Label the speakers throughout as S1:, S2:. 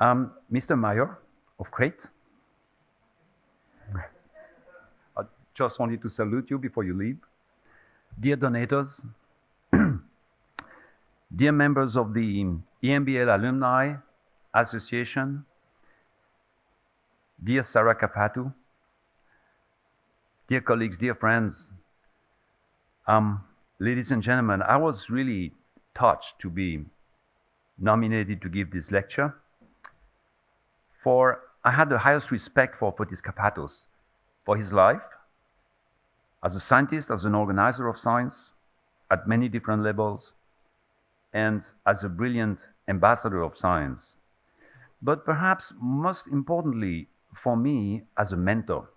S1: Mr. Meyer of Crete, I just wanted to salute you before you leave. Dear donators, dear members of the EMBL Alumni Association, dear Sarah Kafatou, dear colleagues, dear friends, ladies and gentlemen, I was really touched to be nominated to give this lecture, for I had the highest respect for Fotis Kafatos, for his life, as a scientist, as an organizer of science, at many different levels, and as a brilliant ambassador of science. But perhaps most importantly for me, as a mentor.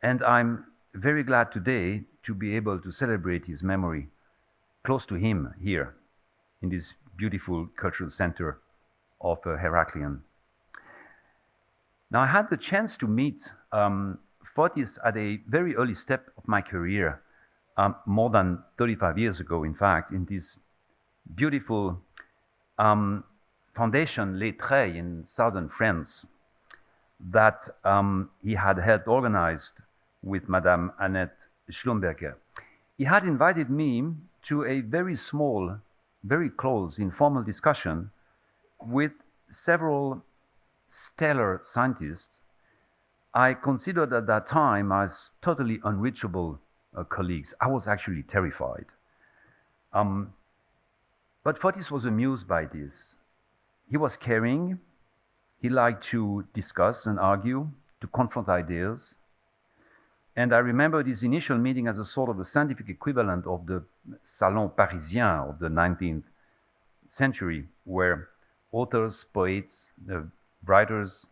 S1: And I'm very glad today to be able to celebrate his memory close to him here in this beautiful cultural center of Heraklion. Now, I had the chance to meet Fotis at a very early step of my career, more than 35 years ago, in fact, in this beautiful foundation, Les Treilles, in southern France, that he had helped organized with Madame Annette Schlumberger. He had invited me to a very small, very close, informal discussion with several stellar scientists I considered at that time as totally unreachable colleagues. I was actually terrified. But Fotis was amused by this. He was caring. He liked to discuss and argue, to confront ideas. And I remember this initial meeting as a sort of a scientific equivalent of the Salon Parisien of the 19th century, where authors, poets, writers,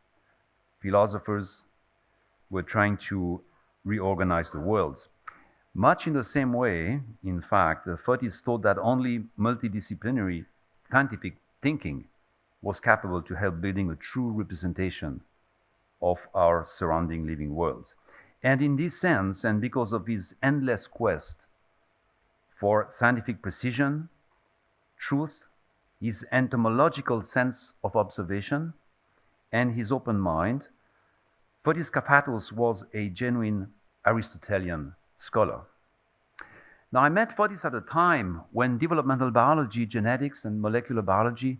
S1: philosophers were trying to reorganize the world. Much in the same way, in fact, Fotis thought that only multidisciplinary scientific thinking was capable to help building a true representation of our surrounding living world. And in this sense, and because of his endless quest for scientific precision, truth, his entomological sense of observation, and his open mind, Fotis Kafatos was a genuine Aristotelian scholar. Now, I met Fotis at a time when developmental biology, genetics, and molecular biology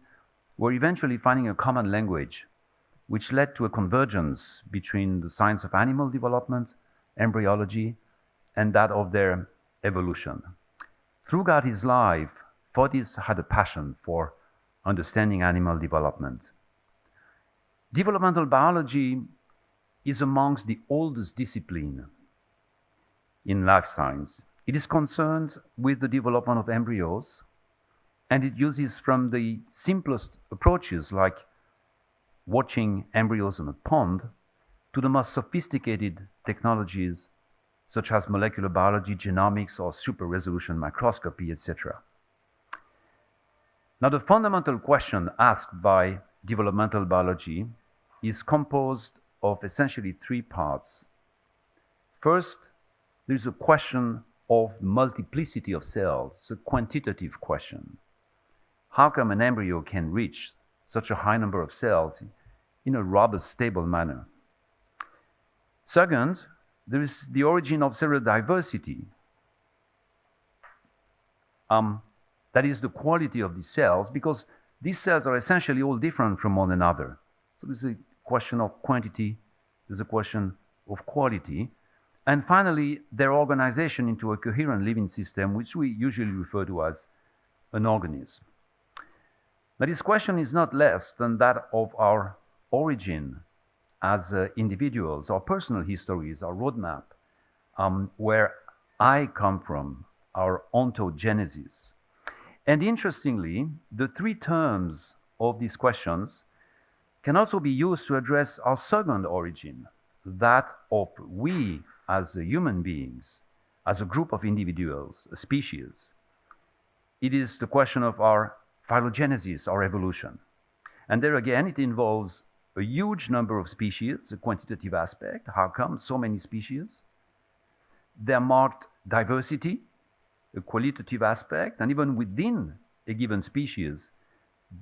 S1: were eventually finding a common language, which led to a convergence between the science of animal development, embryology, and that of their evolution. Throughout his life, Fotis had a passion for understanding animal development. Developmental biology is amongst the oldest discipline in life science. It is concerned with the development of embryos, and it uses from the simplest approaches like watching embryos in a pond to the most sophisticated technologies such as molecular biology, genomics, or super-resolution microscopy, etc. Now, the fundamental question asked by developmental biology is composed of essentially three parts. First, there is a question of multiplicity of cells, a quantitative question. How come an embryo can reach such a high number of cells in a robust, stable manner? Second, there is the origin of cellular diversity. That is the quality of these cells, because these cells are essentially all different from one another. So there's a question of quantity, there's a question of quality, and finally, their organization into a coherent living system, which we usually refer to as an organism. Now, this question is not less than that of our origin as individuals, our personal histories, our roadmap, where I come from, our ontogenesis. And interestingly, the three terms of these questions can also be used to address our second origin, that of we as human beings, as a group of individuals, a species. It is the question of our phylogenesis, our evolution. And there again, it involves a huge number of species, a quantitative aspect. How come so many species? They're marked diversity, a qualitative aspect, and even within a given species,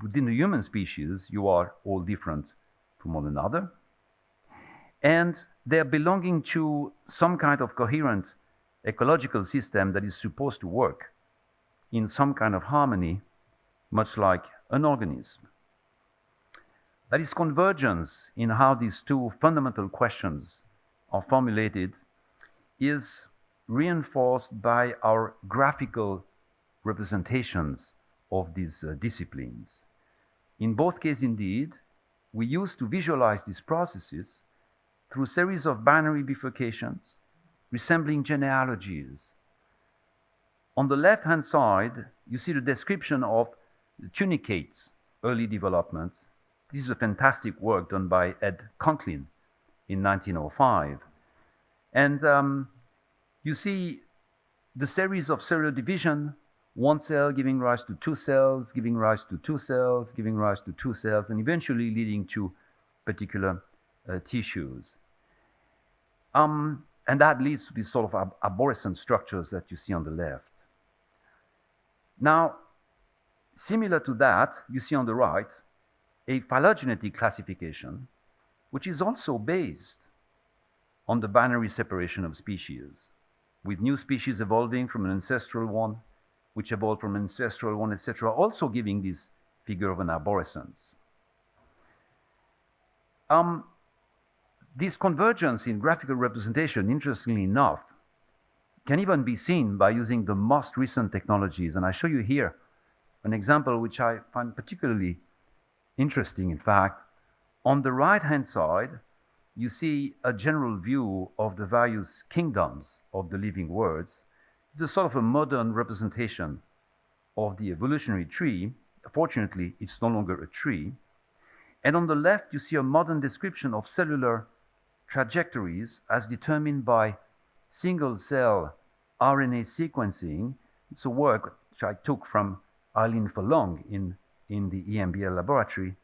S1: within the human species, you are all different from one another. And they're belonging to some kind of coherent ecological system that is supposed to work in some kind of harmony, much like an organism. That is convergence in how these two fundamental questions are formulated is reinforced by our graphical representations of these disciplines. In both cases, indeed, we used to visualize these processes through a series of binary bifurcations resembling genealogies. On the left-hand side, you see the description of the tunicates' early development. This is a fantastic work done by Ed Conklin in 1905. And you see the series of cellular division, one cell giving rise to two cells, giving rise to two cells, giving rise to two cells, and eventually leading to particular tissues. And that leads to these sort of arborescent structures that you see on the left. Now, similar to that, you see on the right a phylogenetic classification, which is also based on the binary separation of species, with new species evolving from an ancestral one, which evolved from an ancestral one, etc., also giving this figure of an arborescence. This convergence in graphical representation, interestingly enough, can even be seen by using the most recent technologies. And I show you here an example which I find particularly interesting, in fact. On the right-hand side, you see a general view of the various kingdoms of the living worlds. It's a sort of a modern representation of the evolutionary tree. Fortunately, it's no longer a tree. And on the left, you see a modern description of cellular trajectories as determined by single-cell RNA sequencing. It's a work which I took from Eileen Furlong in the EMBL laboratory,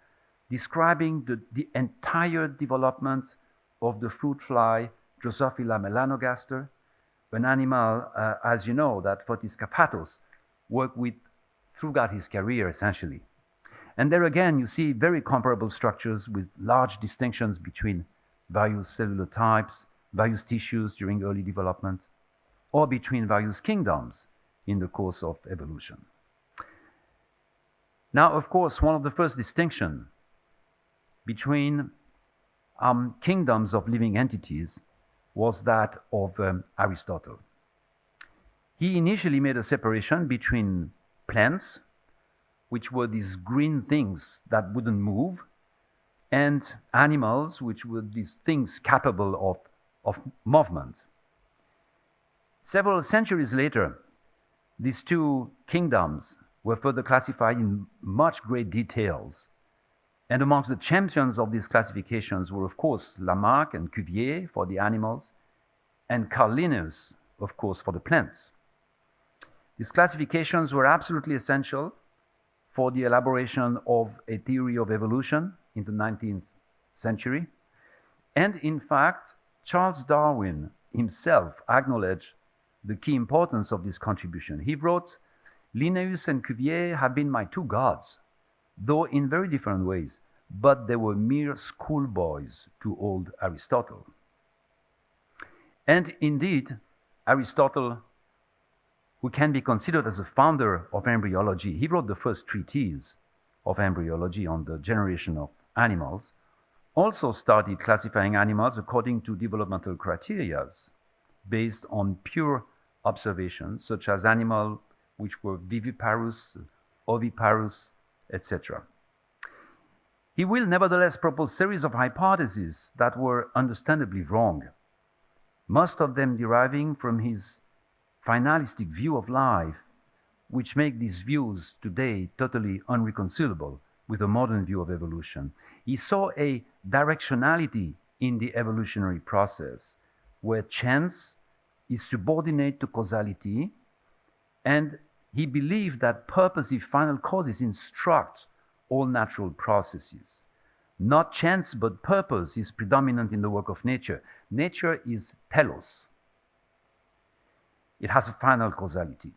S1: describing the entire development of the fruit fly Drosophila melanogaster, an animal, as you know, that Fotis Kafatos worked with throughout his career, essentially. And there again, you see very comparable structures with large distinctions between various cellular types, various tissues during early development, or between various kingdoms in the course of evolution. Now, of course, one of the first distinctions between kingdoms of living entities was that of Aristotle. He initially made a separation between plants, which were these green things that wouldn't move, and animals, which were these things capable of movement. Several centuries later, these two kingdoms were further classified in much great details. And amongst the champions of these classifications were, of course, Lamarck and Cuvier for the animals, and Carl Linnaeus, of course, for the plants. These classifications were absolutely essential for the elaboration of a theory of evolution in the 19th century. And in fact, Charles Darwin himself acknowledged the key importance of this contribution. He wrote, "Linnaeus and Cuvier have been my two gods, though in very different ways, but they were mere schoolboys to old Aristotle." And indeed, Aristotle, who can be considered as a founder of embryology, he wrote the first treatise of embryology on the generation of animals, also started classifying animals according to developmental criteria based on pure observations, such as animals which were viviparous, oviparous, etc. He will nevertheless propose a series of hypotheses that were understandably wrong, most of them deriving from his finalistic view of life, which make these views today totally unreconcilable with a modern view of evolution. He saw a directionality in the evolutionary process where chance is subordinate to causality, and he believed that purposive final causes instruct all natural processes. Not chance, but purpose is predominant in the work of nature. Nature is telos. It has a final causality.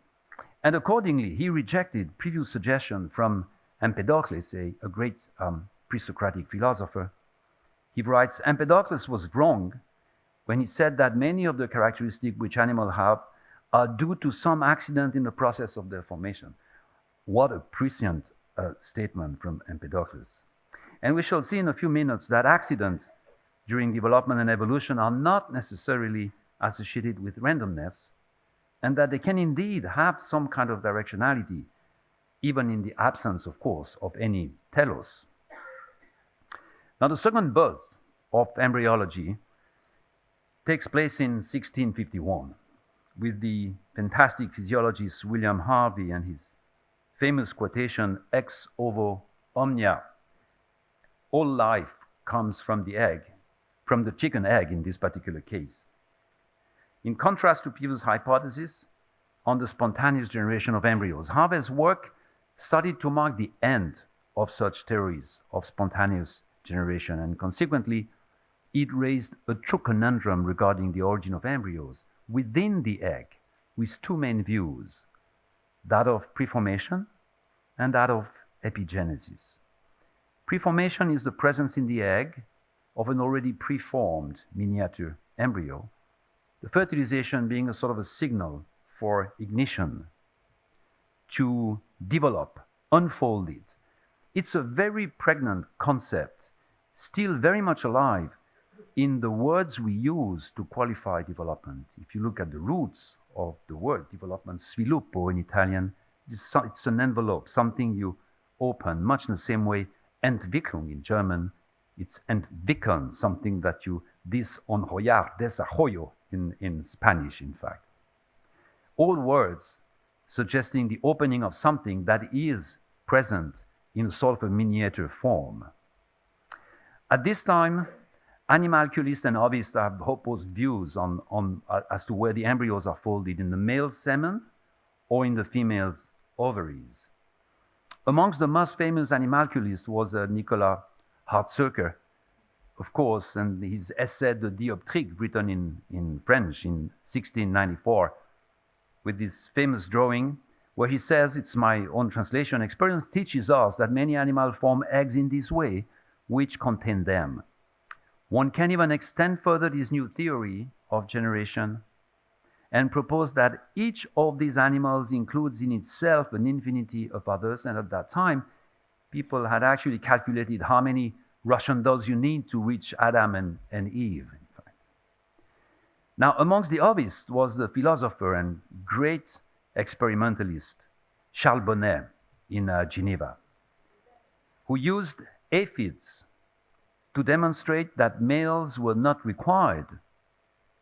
S1: And accordingly, he rejected previous suggestions from Empedocles, a great pre-Socratic philosopher. He writes, Empedocles was wrong when he said that many of the characteristics which animals have are due to some accident in the process of their formation. What a prescient statement from Empedocles. And we shall see in a few minutes that accidents during development and evolution are not necessarily associated with randomness, and that they can indeed have some kind of directionality, even in the absence, of course, of any telos. Now, the second birth of embryology takes place in 1651 with the fantastic physiologist William Harvey and his famous quotation, ex ovo omnia. All life comes from the egg, from the chicken egg in this particular case. In contrast to previous hypotheses on the spontaneous generation of embryos, Harvey's work started to mark the end of such theories of spontaneous generation, and consequently, it raised a true conundrum regarding the origin of embryos within the egg, with two main views, that of preformation and that of epigenesis. Preformation is the presence in the egg of an already preformed miniature embryo, the fertilization being a sort of a signal for ignition, to develop, unfold it. It's a very pregnant concept, still very much alive in the words we use to qualify development. If you look at the roots of the word development, sviluppo in Italian, it's an envelope, something you open, much in the same way Entwicklung in German, it's entwickeln, something that you desenrollar, desarrollo in Spanish, in fact. All words suggesting the opening of something that is present in a sort of a miniature form. At this time, animalculists and ovists have opposed views as to where the embryos are folded, in the male semen or in the female's ovaries. Amongst the most famous animalculists was Nicolas Hartzucker, of course, and his essay De Dioptrique, written in French in 1694, with this famous drawing where he says, it's my own translation, experience teaches us that many animals form eggs in this way, which contain them. One can even extend further this new theory of generation and propose that each of these animals includes in itself an infinity of others, and at that time, people had actually calculated how many Russian dolls you need to reach Adam and Eve, in fact. Now, amongst the ovists was the philosopher and great experimentalist Charles Bonnet in Geneva, who used aphids to demonstrate that males were not required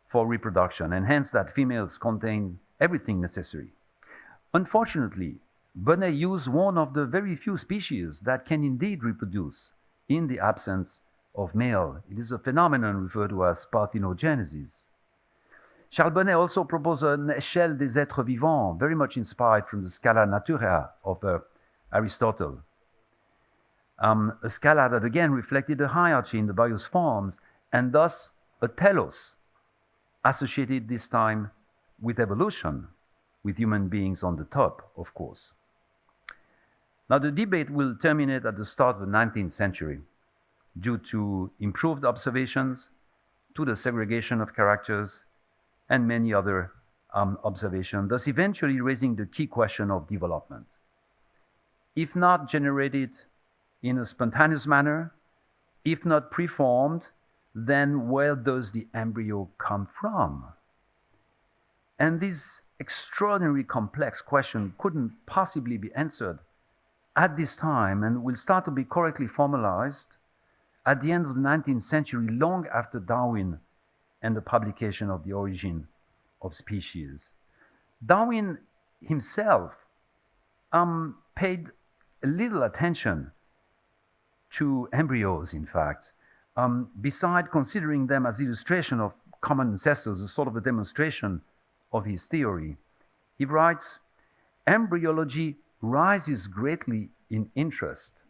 S1: for reproduction, and hence that females contained everything necessary. Unfortunately, Bonnet used one of the very few species that can indeed reproduce in the absence of male. It is a phenomenon referred to as parthenogenesis. Charles Bonnet also proposed an échelle des êtres vivants, very much inspired from the scala naturae of Aristotle. A scala that again reflected a hierarchy in the various forms, and thus a telos, associated this time with evolution, with human beings on the top, of course. Now, the debate will terminate at the start of the 19th century due to improved observations, to the segregation of characters, and many other observations, thus eventually raising the key question of development. If not generated in a spontaneous manner, if not preformed, then where does the embryo come from? And this extraordinarily complex question couldn't possibly be answered at this time, and will start to be correctly formalized at the end of the 19th century, long after Darwin and the publication of The Origin of Species. Darwin himself paid little attention to embryos, in fact, beside considering them as illustration of common ancestors, a sort of a demonstration of his theory. He writes, embryology rises greatly in interest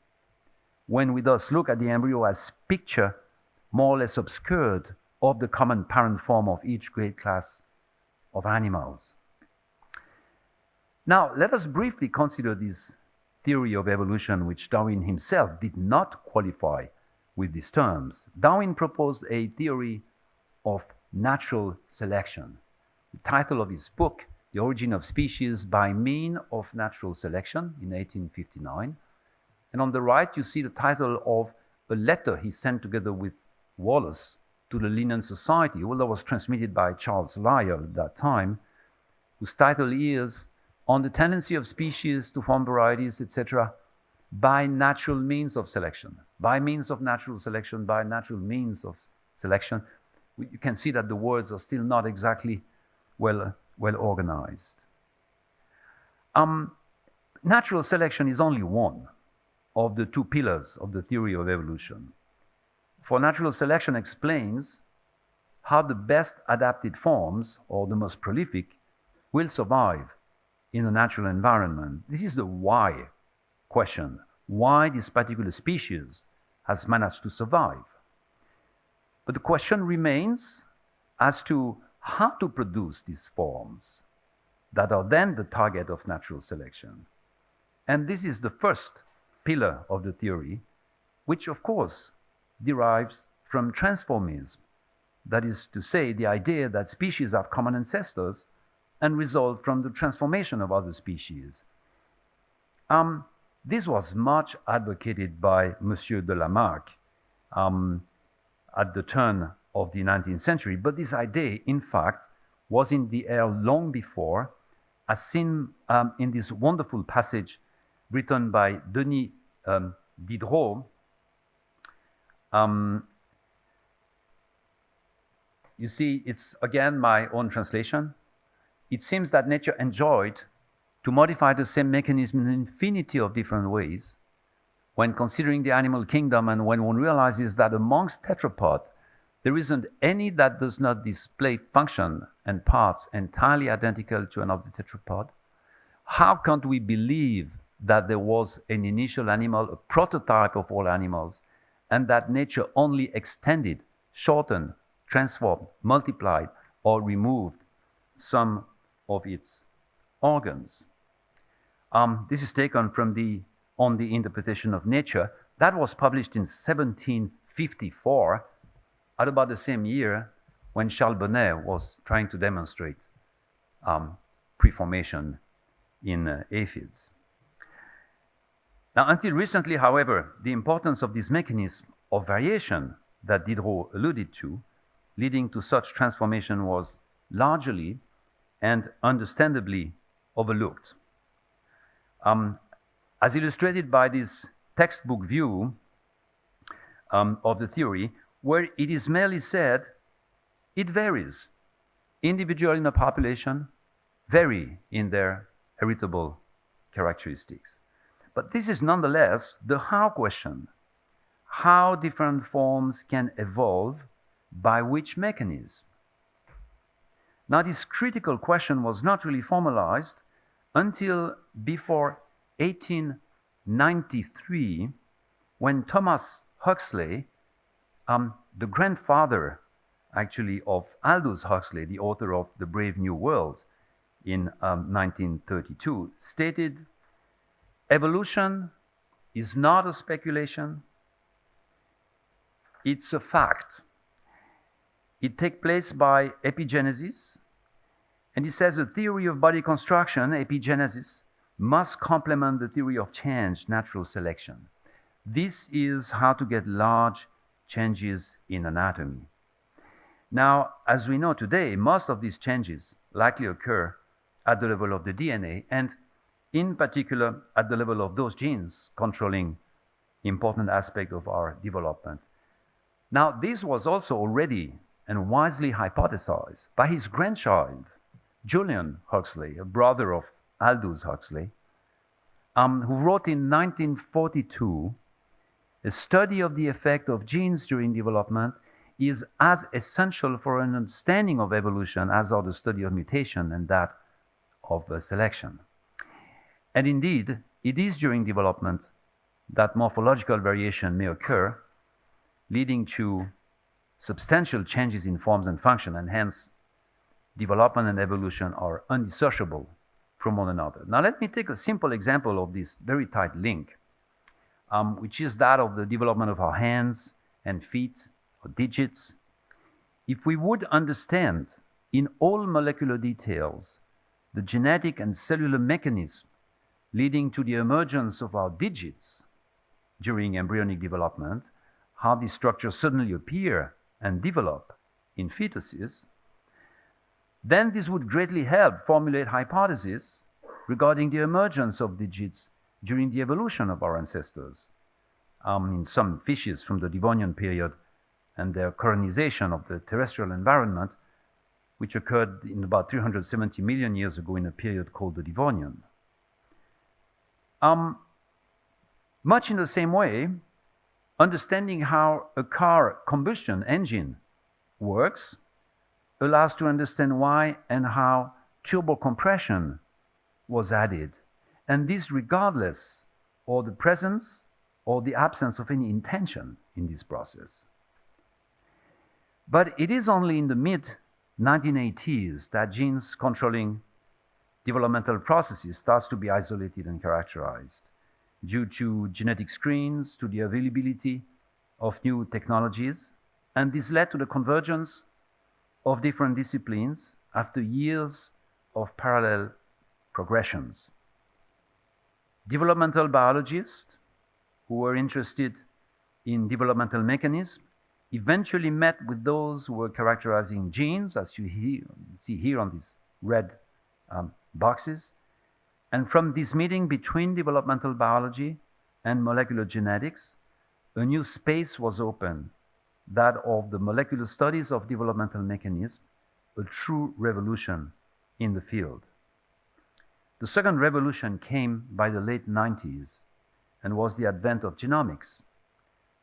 S1: when we thus look at the embryo as picture, more or less obscured, of the common parent form of each great class of animals. Now, let us briefly consider these theory of evolution, which Darwin himself did not qualify with these terms. Darwin proposed a theory of natural selection. The title of his book, The Origin of Species by Means of Natural Selection, in 1859. And on the right, you see the title of a letter he sent together with Wallace to the Linnean Society, although it was transmitted by Charles Lyell at that time, whose title is On the Tendency of Species to Form Varieties, etc., by natural means of selection. By means of natural selection, by natural means of selection. You can see that the words are still not exactly well organized. Natural selection is only one of the two pillars of the theory of evolution. For natural selection explains how the best adapted forms, or the most prolific, will survive in a natural environment. This is the why question. Why this particular species has managed to survive. But the question remains as to how to produce these forms that are then the target of natural selection. And this is the first pillar of the theory, which of course derives from transformism. That is to say, the idea that species have common ancestors and result from the transformation of other species. This was much advocated by Monsieur de Lamarck at the turn of the 19th century, but this idea, in fact, was in the air long before, as seen in this wonderful passage written by Denis Diderot. You see, it's again my own translation. It seems that nature enjoyed to modify the same mechanism in an infinity of different ways. When considering the animal kingdom and when one realizes that amongst tetrapods, there isn't any that does not display function and parts entirely identical to another tetrapod, how can't we believe that there was an initial animal, a prototype of all animals, and that nature only extended, shortened, transformed, multiplied, or removed some of its organs? This is taken from On the Interpretation of Nature. That was published in 1754, at about the same year when Charles Bonnet was trying to demonstrate preformation in aphids. Now, until recently, however, the importance of this mechanism of variation that Diderot alluded to, leading to such transformation, was largely and understandably overlooked. As illustrated by this textbook view of the theory, where it is merely said, it varies. Individuals in a population vary in their heritable characteristics. But this is nonetheless the how question. How different forms can evolve, by which mechanism? Now, this critical question was not really formalized until before 1893, when Thomas Huxley, the grandfather actually of Aldous Huxley, the author of The Brave New World in 1932, stated, "Evolution is not a speculation, it's a fact. It takes place by epigenesis," and he says the theory of body construction, epigenesis, must complement the theory of change, natural selection. This is how to get large changes in anatomy. Now, as we know today, most of these changes likely occur at the level of the DNA, and in particular at the level of those genes controlling important aspects of our development. Now, this was also already and wisely hypothesized by his grandchild, Julian Huxley, a brother of Aldous Huxley, who wrote in 1942, "A study of the effect of genes during development is as essential for an understanding of evolution as are the study of mutation and that of selection." And indeed, it is during development that morphological variation may occur, leading to substantial changes in forms and function, and hence development and evolution are indissociable from one another. Now let me take a simple example of this very tight link, which is that of the development of our hands and feet, or digits. If we would understand in all molecular details the genetic and cellular mechanism leading to the emergence of our digits during embryonic development, how these structures suddenly appear and develop in fetuses, then this would greatly help formulate hypotheses regarding the emergence of digits during the evolution of our ancestors. In some fishes from the Devonian period and their colonization of the terrestrial environment, which occurred in about 370 million years ago in a period called the Devonian. Much in the same way, understanding how a car combustion engine works allows to understand why and how turbo compression was added, and this regardless of the presence or the absence of any intention in this process. But it is only in the mid-1980s that genes controlling developmental processes starts to be isolated and characterized due to genetic screens, to the availability of new technologies, and this led to the convergence of different disciplines after years of parallel progressions. Developmental biologists who were interested in developmental mechanisms eventually met with those who were characterizing genes, as you see here on these red boxes. And from this meeting between developmental biology and molecular genetics, a new space was opened, that of the molecular studies of developmental mechanisms, a true revolution in the field. The second revolution came by the late 90s and was the advent of genomics,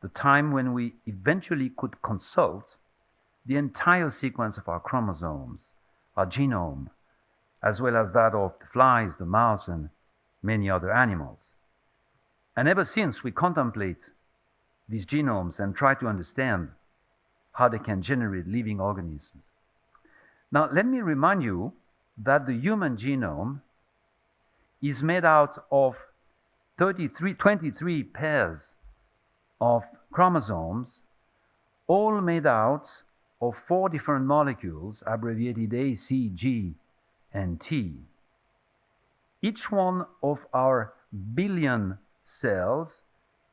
S1: the time when we eventually could consult the entire sequence of our chromosomes, our genome, as well as that of the flies, the mouse, and many other animals. And ever since, we contemplate these genomes and try to understand how they can generate living organisms. Now, let me remind you that the human genome is made out of 23 pairs of chromosomes, all made out of 4 different molecules, abbreviated A, C, G, and T. Each one of our billion cells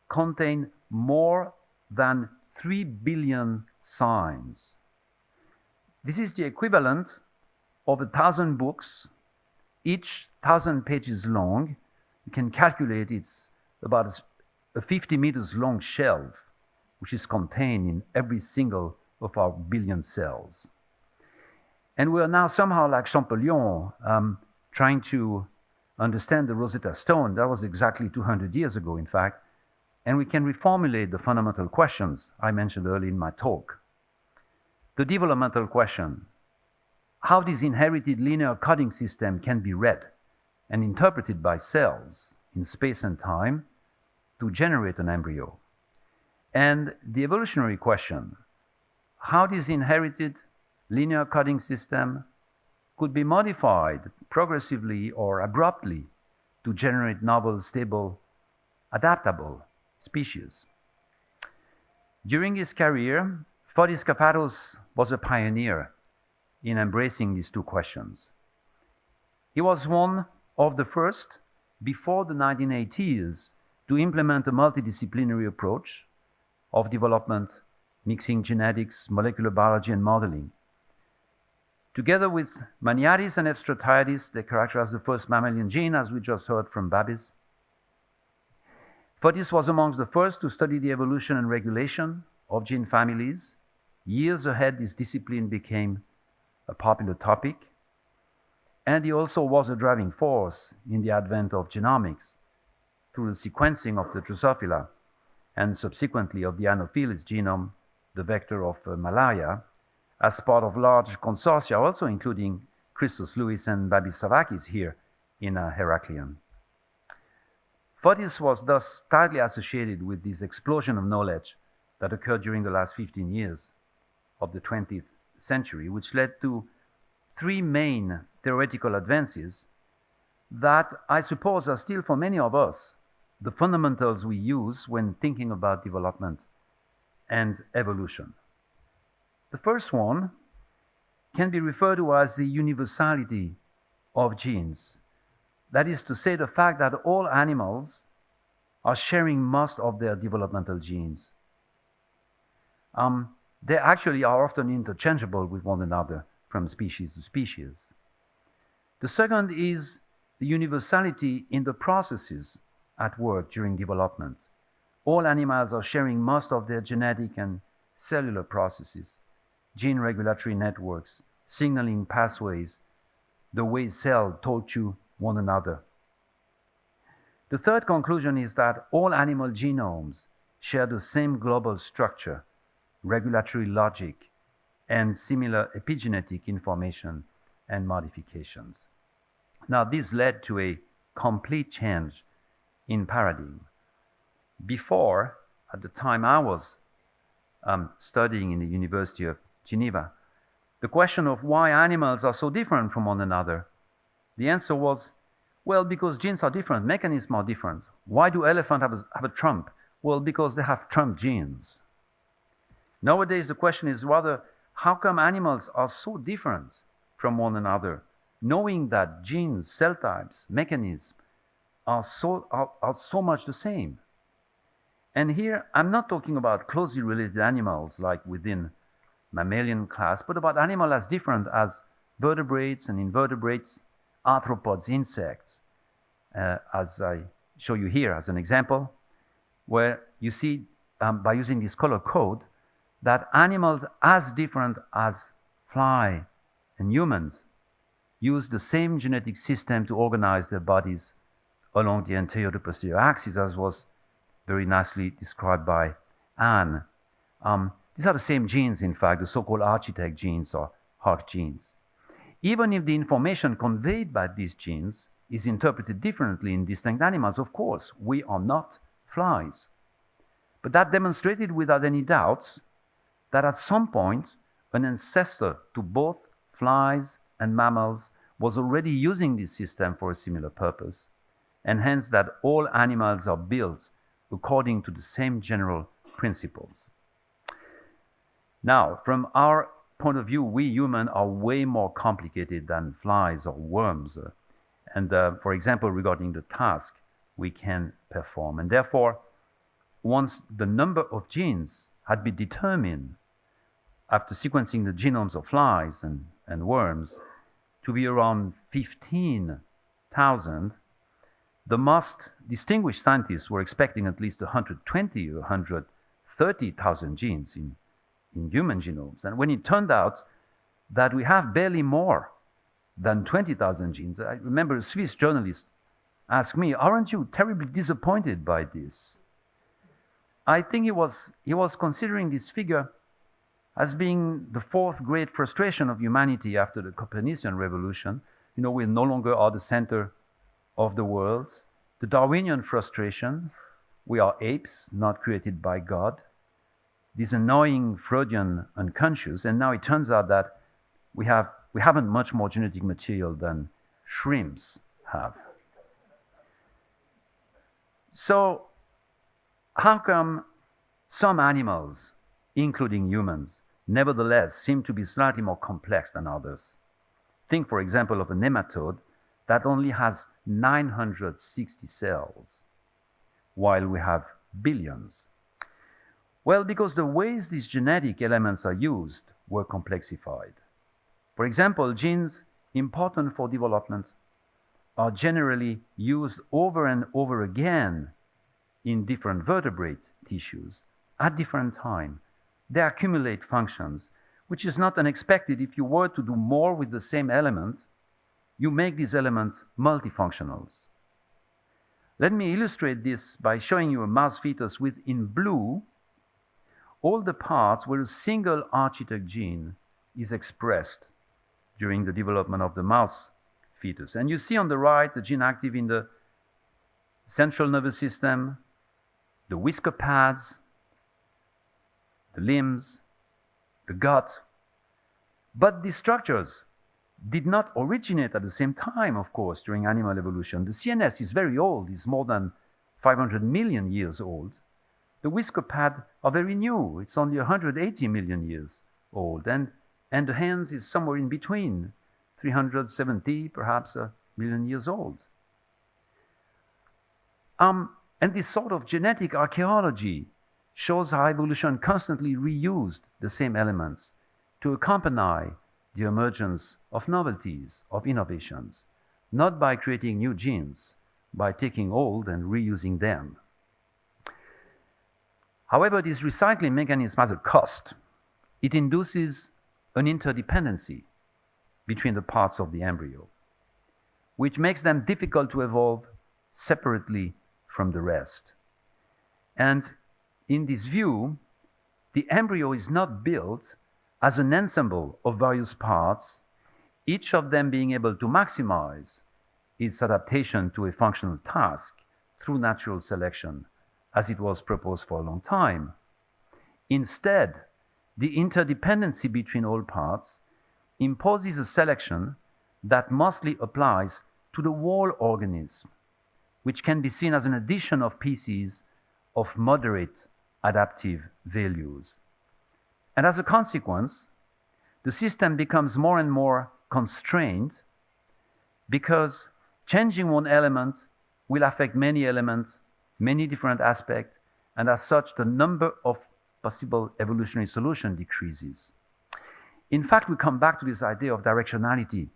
S1: contain more than 3 billion signs. This is the equivalent of 1,000 books, each 1,000 pages long. You can calculate it's about a 50 meters long shelf, which is contained in every single of our billion cells. And we are now somehow like Champollion, trying to understand the Rosetta Stone. That was exactly 200 years ago, in fact. And we can reformulate the fundamental questions I mentioned earlier in my talk. The developmental question: how this inherited linear coding system can be read and interpreted by cells in space and time to generate an embryo. And the evolutionary question: how this inherited linear coding system could be modified progressively or abruptly to generate novel, stable, adaptable species. During his career, Fotis Kafatos was a pioneer in embracing these two questions. He was one of the first, before the 1980s, to implement a multidisciplinary approach of development, mixing genetics, molecular biology, and modeling. Together with Maniatis and Estratiadis, they characterized the first mammalian gene, as we just heard from Babis. Fotis was amongst the first to study the evolution and regulation of gene families. Years ahead, this discipline became a popular topic. And he also was a driving force in the advent of genomics through the sequencing of the Drosophila and subsequently of the Anopheles genome, the vector of malaria, as part of large consortia, also including Christos Lewis and Babis Savakis here in Heraklion. Fotis was thus tightly associated with this explosion of knowledge that occurred during the last 15 years of the 20th century, which led to 3 main theoretical advances that I suppose are still for many of us the fundamentals we use when thinking about development and evolution. The first one can be referred to as the universality of genes. That is to say, the fact that all animals are sharing most of their developmental genes. They actually are often interchangeable with one another from species to species. The second is the universality in the processes at work during development. All animals are sharing most of their genetic and cellular processes, gene regulatory networks, signaling pathways, the way cells talk to one another. The third conclusion is that all animal genomes share the same global structure, regulatory logic, and similar epigenetic information and modifications. Now, this led to a complete change in paradigm. Before, at the time I was studying in the University of Geneva, the question of why animals are so different from one another, the answer was, well, because genes are different, mechanisms are different. Why do elephants have a trump? Well, because they have trump genes. Nowadays, the question is rather, how come animals are so different from one another, knowing that genes, cell types, mechanisms are so much the same? And here, I'm not talking about closely related animals like within mammalian class, but about animals as different as vertebrates and invertebrates, arthropods, insects, as I show you here as an example, where you see, by using this color code, that animals as different as fly and humans use the same genetic system to organize their bodies along the anterior to posterior axis, as was very nicely described by Anne. These are the same genes, in fact, the so-called architect genes or heart genes. Even if the information conveyed by these genes is interpreted differently in distinct animals, of course, we are not flies. But that demonstrated without any doubts that at some point, an ancestor to both flies and mammals was already using this system for a similar purpose, and hence that all animals are built according to the same general principles. Now, from our point of view, we humans are way more complicated than flies or worms. For example, regarding the task we can perform. And therefore, once the number of genes had been determined after sequencing the genomes of flies and worms to be around 15,000, the most distinguished scientists were expecting at least 120 or 130,000 genes in human genomes. And when it turned out that we have barely more than 20,000 genes, I remember a Swiss journalist asked me, "Aren't you terribly disappointed by this?" I think he was considering this figure as being the fourth great frustration of humanity after the Copernican revolution. We no longer are the center of the world. The Darwinian frustration, we are apes, not created by God. This annoying Freudian unconscious, and now it turns out that we haven't much more genetic material than shrimps have. So, how come some animals, including humans, nevertheless seem to be slightly more complex than others? Think, for example, of a nematode that only has 960 cells, while we have billions. Well, because the ways these genetic elements are used were complexified. For example, genes important for development are generally used over and over again in different vertebrate tissues at different times. They accumulate functions, which is not unexpected. If you were to do more with the same elements, you make these elements multifunctionals. Let me illustrate this by showing you a mouse fetus with, in blue, all the parts where a single architect gene is expressed during the development of the mouse fetus. And you see on the right the gene active in the central nervous system, the whisker pads, the limbs, the gut. But these structures, did not originate at the same time, of course, during animal evolution. The CNS is very old, it's more than 500 million years old. The whisker pad are very new, it's only 180 million years old, and the hands is somewhere in between, 370, perhaps a million years old. And this sort of genetic archaeology shows how evolution constantly reused the same elements to accompany the emergence of novelties, of innovations, not by creating new genes, by taking old and reusing them. However, this recycling mechanism has a cost. It induces an interdependency between the parts of the embryo, which makes them difficult to evolve separately from the rest. And in this view, the embryo is not built as an ensemble of various parts, each of them being able to maximize its adaptation to a functional task through natural selection, as it was proposed for a long time. Instead, the interdependency between all parts imposes a selection that mostly applies to the whole organism, which can be seen as an addition of pieces of moderate adaptive values. And as a consequence, the system becomes more and more constrained because changing one element will affect many elements, many different aspects, and as such, the number of possible evolutionary solutions decreases. In fact, we come back to this idea of directionality,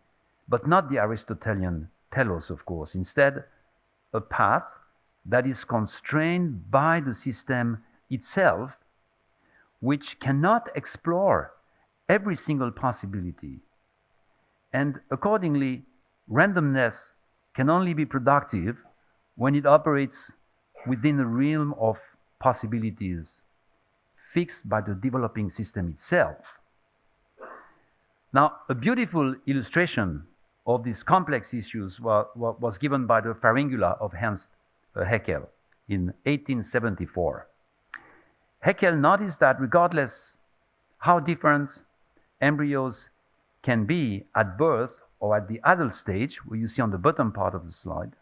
S1: but not the Aristotelian telos, of course. Instead, a path that is constrained by the system itself, which cannot explore every single possibility. And accordingly, randomness can only be productive when it operates within a realm of possibilities fixed by the developing system itself. Now, a beautiful illustration of these complex issues was given by the Pharyngula of Ernst Haeckel in 1874. Haeckel noticed that regardless how different embryos can be at birth or at the adult stage, where you see on the bottom part of the slide,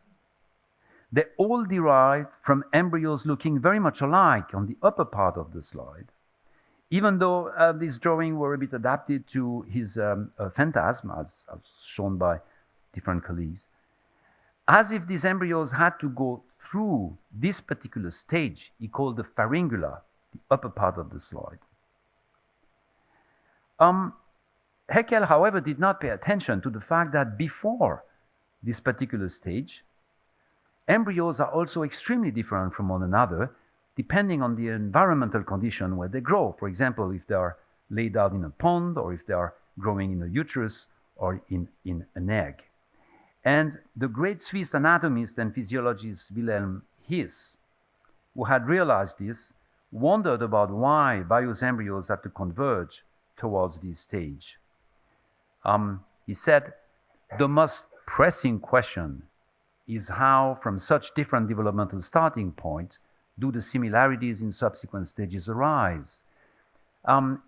S1: they all derived from embryos looking very much alike on the upper part of the slide, even though these drawings were a bit adapted to his phantasm, as shown by different colleagues, as if these embryos had to go through this particular stage he called the Pharyngula, the upper part of the slide. Haeckel, however, did not pay attention to the fact that before this particular stage, embryos are also extremely different from one another, depending on the environmental condition where they grow. For example, if they are laid out in a pond, or if they are growing in a uterus or in an egg. And the great Swiss anatomist and physiologist Wilhelm His, who had realized this, wondered about why various embryos had to converge towards this stage. He said, the most pressing question is how, from such different developmental starting points, do the similarities in subsequent stages arise?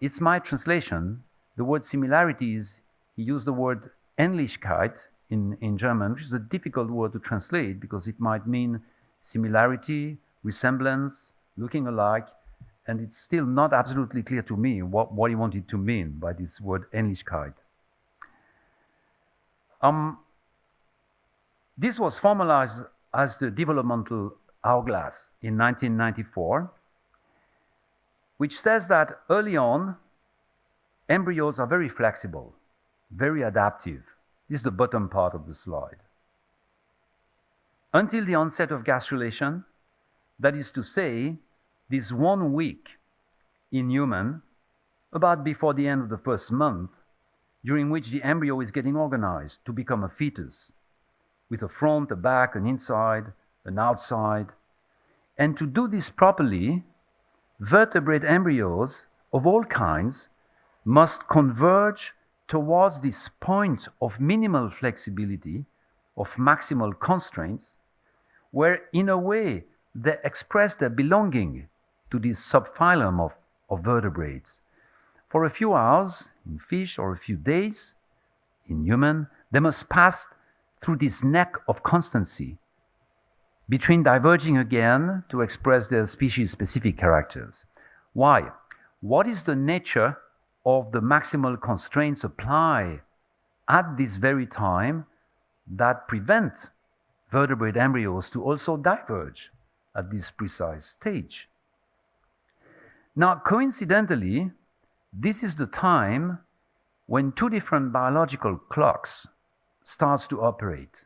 S1: It's my translation. The word similarities, he used the word Ähnlichkeit in German, which is a difficult word to translate because it might mean similarity, resemblance, looking alike, and it's still not absolutely clear to me what he wanted to mean by this word Ähnlichkeit. This was formalized as the developmental hourglass in 1994, which says that early on, embryos are very flexible, very adaptive. This is the bottom part of the slide. Until the onset of gastrulation, that is to say, this 1 week in human, about before the end of the first month, during which the embryo is getting organized to become a fetus, with a front, a back, an inside, an outside. And to do this properly, vertebrate embryos of all kinds must converge towards this point of minimal flexibility, of maximal constraints, where in a way they express their belonging to this subphylum of vertebrates. For a few hours in fish or a few days in human, they must pass through this neck of constancy between diverging again to express their species-specific characters. Why? What is the nature of the maximal constraints applied at this very time that prevent vertebrate embryos to also diverge at this precise stage? Now, coincidentally, this is the time when two different biological clocks starts to operate.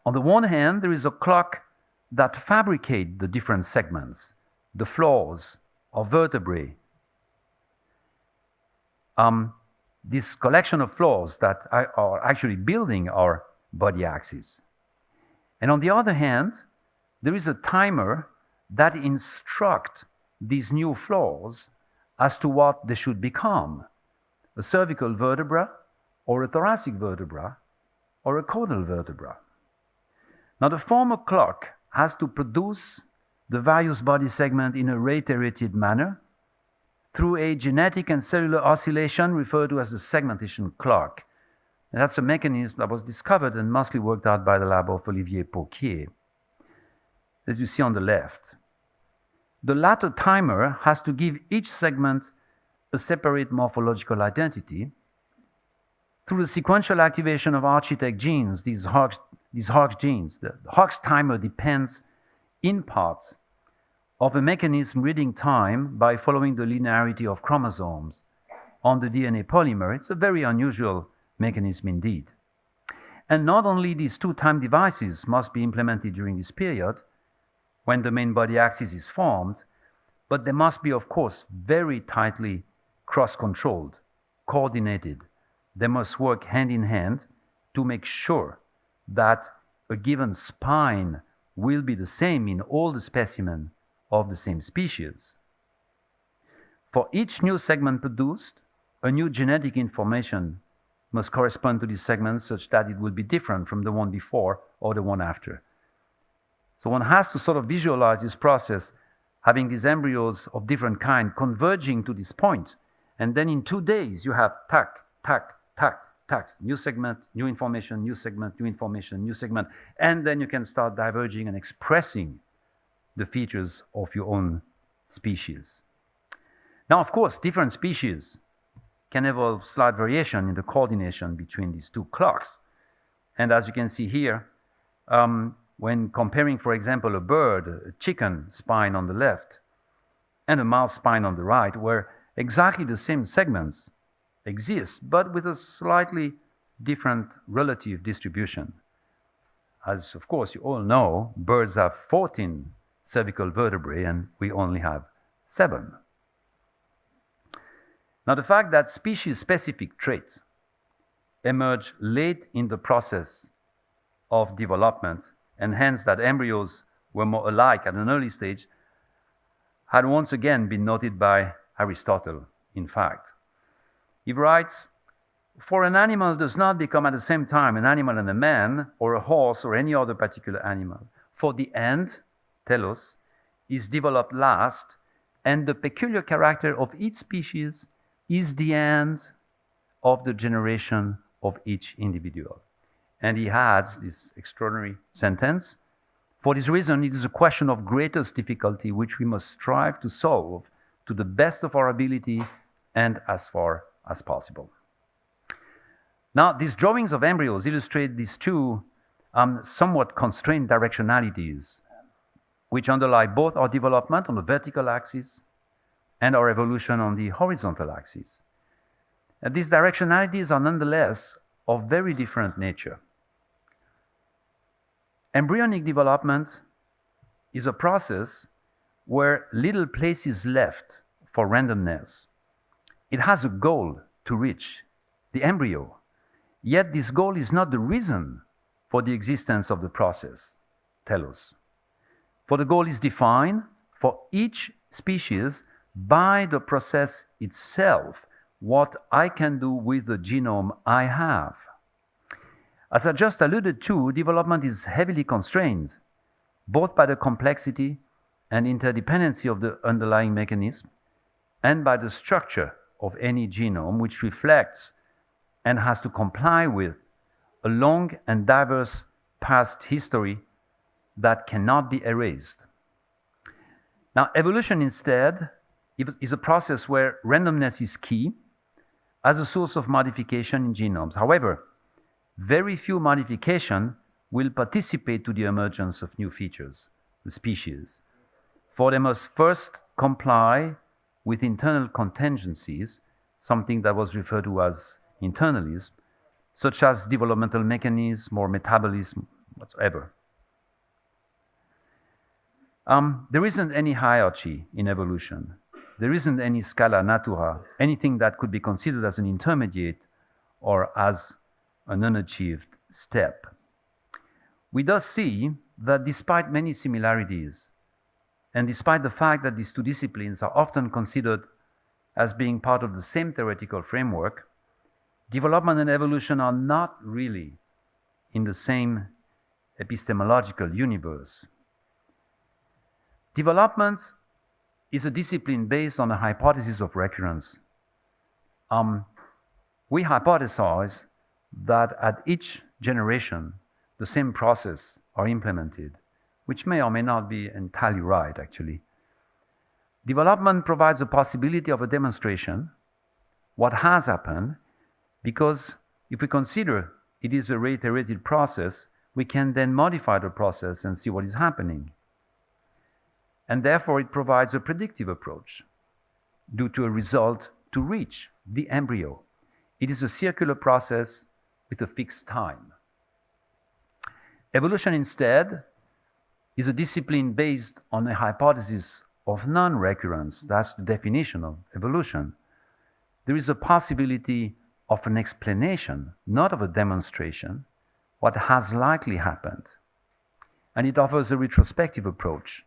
S1: On the one hand, there is a clock that fabricates the different segments, the floors of vertebrae. This collection of floors that are actually building our body axis. And on the other hand, there is a timer that instructs these new floors as to what they should become: a cervical vertebra, or a thoracic vertebra, or a caudal vertebra. Now, the former clock has to produce the various body segments in a reiterated manner through a genetic and cellular oscillation referred to as the segmentation clock. And that's a mechanism that was discovered and mostly worked out by the lab of Olivier Pauquier, that you see on the left. The latter timer has to give each segment a separate morphological identity through the sequential activation of architect genes, these Hox genes. The Hox timer depends in part of a mechanism reading time by following the linearity of chromosomes on the DNA polymer. It's a very unusual mechanism indeed. And not only these two time devices must be implemented during this period, when the main body axis is formed, but they must be, of course, very tightly cross-controlled, coordinated. They must work hand in hand to make sure that a given spine will be the same in all the specimens of the same species. For each new segment produced, a new genetic information must correspond to these segments such that it will be different from the one before or the one after. So one has to sort of visualize this process, having these embryos of different kind converging to this point. And then in 2 days, you have tack, tack, tack, tack, new segment, new information, new segment, new information, new segment. And then you can start diverging and expressing the features of your own species. Now, of course, different species can evolve slight variation in the coordination between these two clocks. And as you can see here, when comparing, for example, a bird, a chicken spine on the left and a mouse spine on the right, where exactly the same segments exist, but with a slightly different relative distribution. As, of course, you all know, birds have 14 cervical vertebrae and we only have 7. Now, the fact that species-specific traits emerge late in the process of development, and hence that embryos were more alike at an early stage, had once again been noted by Aristotle, in fact. He writes, "For an animal does not become at the same time an animal and a man, or a horse, or any other particular animal. For the end, telos, is developed last, and the peculiar character of each species is the end of the generation of each individual." And he adds this extraordinary sentence, "For this reason, it is a question of greatest difficulty which we must strive to solve to the best of our ability and as far as possible." Now, these drawings of embryos illustrate these two somewhat constrained directionalities which underlie both our development on the vertical axis and our evolution on the horizontal axis. And these directionalities are nonetheless of very different nature. Embryonic development is a process where little place is left for randomness. It has a goal to reach, the embryo. Yet this goal is not the reason for the existence of the process, telos. For the goal is defined for each species by the process itself, what I can do with the genome I have. As I just alluded to, development is heavily constrained, both by the complexity and interdependency of the underlying mechanism and by the structure of any genome, which reflects and has to comply with a long and diverse past history that cannot be erased. Now, evolution instead is a process where randomness is key as a source of modification in genomes. However, very few modifications will participate to the emergence of new features, the species, for they must first comply with internal contingencies, something that was referred to as internalism, such as developmental mechanism or metabolism, whatsoever. There isn't any hierarchy in evolution. There isn't any scala natura, anything that could be considered as an intermediate or as an unachieved step. We thus see that despite many similarities, and despite the fact that these two disciplines are often considered as being part of the same theoretical framework, development and evolution are not really in the same epistemological universe. Development is a discipline based on a hypothesis of recurrence. We hypothesize that at each generation, the same process are implemented, which may or may not be entirely right, actually. Development provides a possibility of a demonstration, what has happened, because if we consider it is a reiterated process, we can then modify the process and see what is happening. And therefore, it provides a predictive approach due to a result to reach the embryo. It is a circular process with a fixed time. Evolution, instead, is a discipline based on a hypothesis of non-recurrence. That's the definition of evolution. There is a possibility of an explanation, not of a demonstration, what has likely happened. And it offers a retrospective approach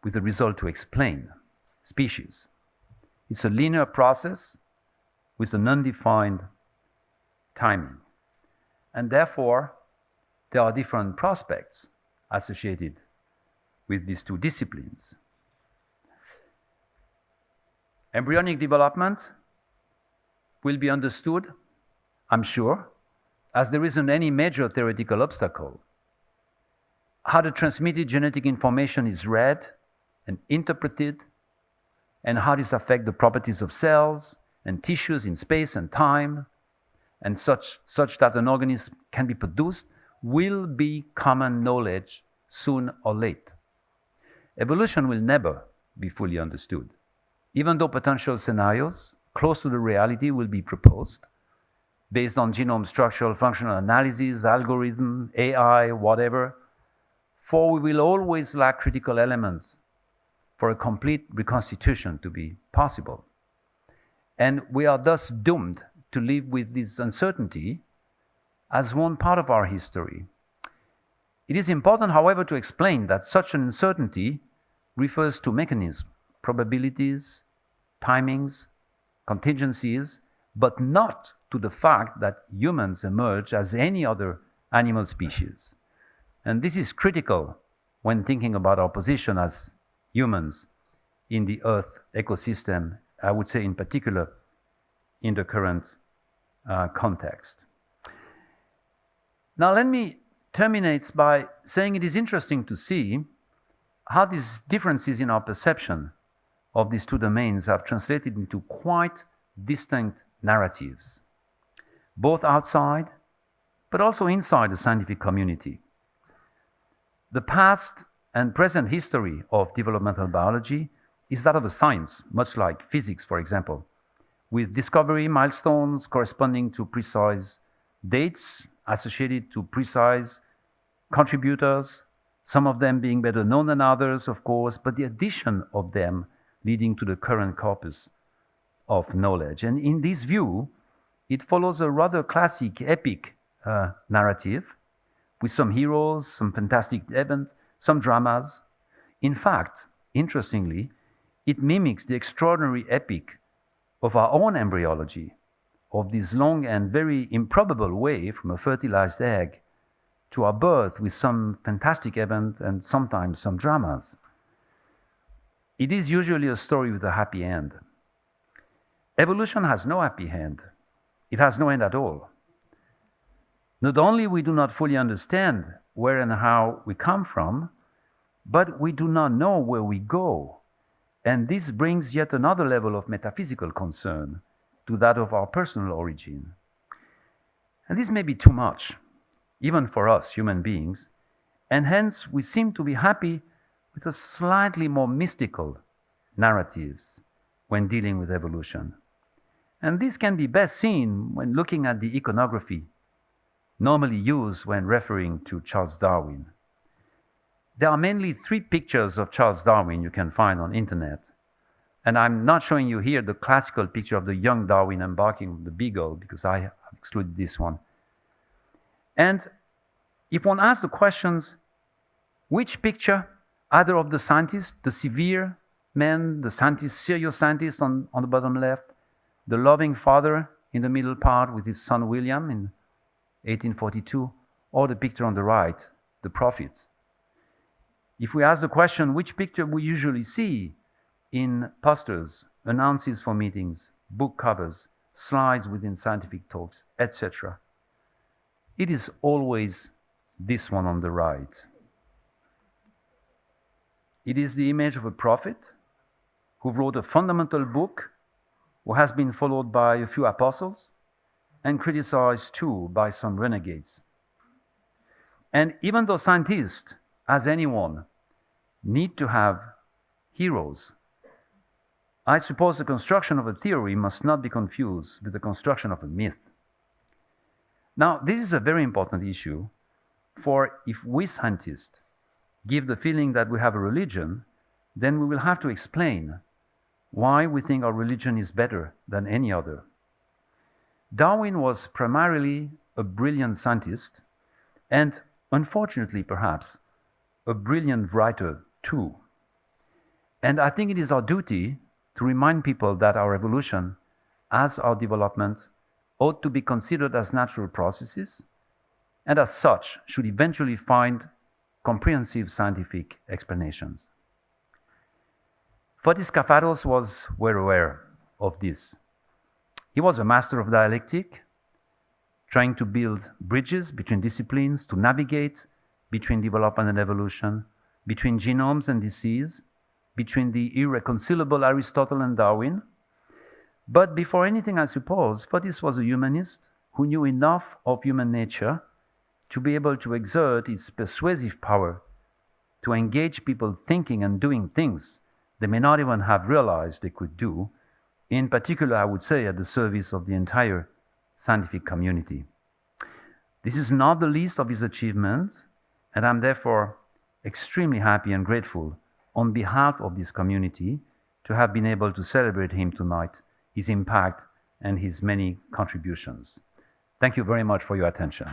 S1: with the result to explain species. It's a linear process with an undefined timing. And therefore, there are different prospects associated with these two disciplines. Embryonic development will be understood, I'm sure, as there isn't any major theoretical obstacle. How the transmitted genetic information is read and interpreted, and how this affects the properties of cells and tissues in space and time, and such that an organism can be produced, will be common knowledge soon or late. Evolution will never be fully understood, even though potential scenarios close to the reality will be proposed based on genome structural functional analysis, algorithm, AI, whatever, for we will always lack critical elements for a complete reconstitution to be possible. And we are thus doomed to live with this uncertainty as one part of our history. It is important, however, to explain that such an uncertainty refers to mechanisms, probabilities, timings, contingencies, but not to the fact that humans emerge as any other animal species. And this is critical when thinking about our position as humans in the Earth ecosystem, I would say in particular in the current context. Now let me terminate by saying it is interesting to see how these differences in our perception of these two domains have translated into quite distinct narratives, both outside but also inside the scientific community. The past and present history of developmental biology is that of a science, much like physics, for example, with discovery milestones corresponding to precise dates associated to precise contributors, some of them being better known than others, of course, but the addition of them leading to the current corpus of knowledge. And in this view, it follows a rather classic epic narrative with some heroes, some fantastic events, some dramas. In fact, interestingly, it mimics the extraordinary epic of our own embryology, of this long and very improbable way from a fertilized egg to our birth with some fantastic event and sometimes some dramas. It is usually a story with a happy end. Evolution has no happy end. It has no end at all. Not only we do not fully understand where and how we come from, but we do not know where we go. And this brings yet another level of metaphysical concern to that of our personal origin. And this may be too much, even for us human beings, and hence we seem to be happy with a slightly more mystical narratives when dealing with evolution. And this can be best seen when looking at the iconography normally used when referring to Charles Darwin. There are mainly 3 pictures of Charles Darwin you can find on internet. And I'm not showing you here the classical picture of the young Darwin embarking on the beagle because I have excluded this one. And if one asks the questions, which picture, either of the scientists, the severe man, the scientist, serious scientist on the bottom left, the loving father in the middle part with his son William in 1842, or the picture on the right, the prophet. If we ask the question, which picture we usually see in posters, announces for meetings, book covers, slides within scientific talks, etc., it is always this one on the right. It is the image of a prophet who wrote a fundamental book, who has been followed by a few apostles, and criticized too by some renegades. And even though scientists, as anyone, need to have heroes, I suppose the construction of a theory must not be confused with the construction of a myth. Now, this is a very important issue, for if we scientists give the feeling that we have a religion, then we will have to explain why we think our religion is better than any other. Darwin was primarily a brilliant scientist, and unfortunately, perhaps, a brilliant writer too. And I think it is our duty to remind people that our evolution, as our development, ought to be considered as natural processes, and as such should eventually find comprehensive scientific explanations. Fotis Kafatos was well aware of this. He was a master of dialectic, trying to build bridges between disciplines to navigate between development and evolution, between genomes and disease, between the irreconcilable Aristotle and Darwin. But before anything, I suppose, Fotis was a humanist who knew enough of human nature to be able to exert its persuasive power to engage people thinking and doing things they may not even have realized they could do, in particular, I would say, at the service of the entire scientific community. This is not the least of his achievements, and I'm therefore extremely happy and grateful on behalf of this community to have been able to celebrate him tonight, his impact and his many contributions. Thank you very much for your attention.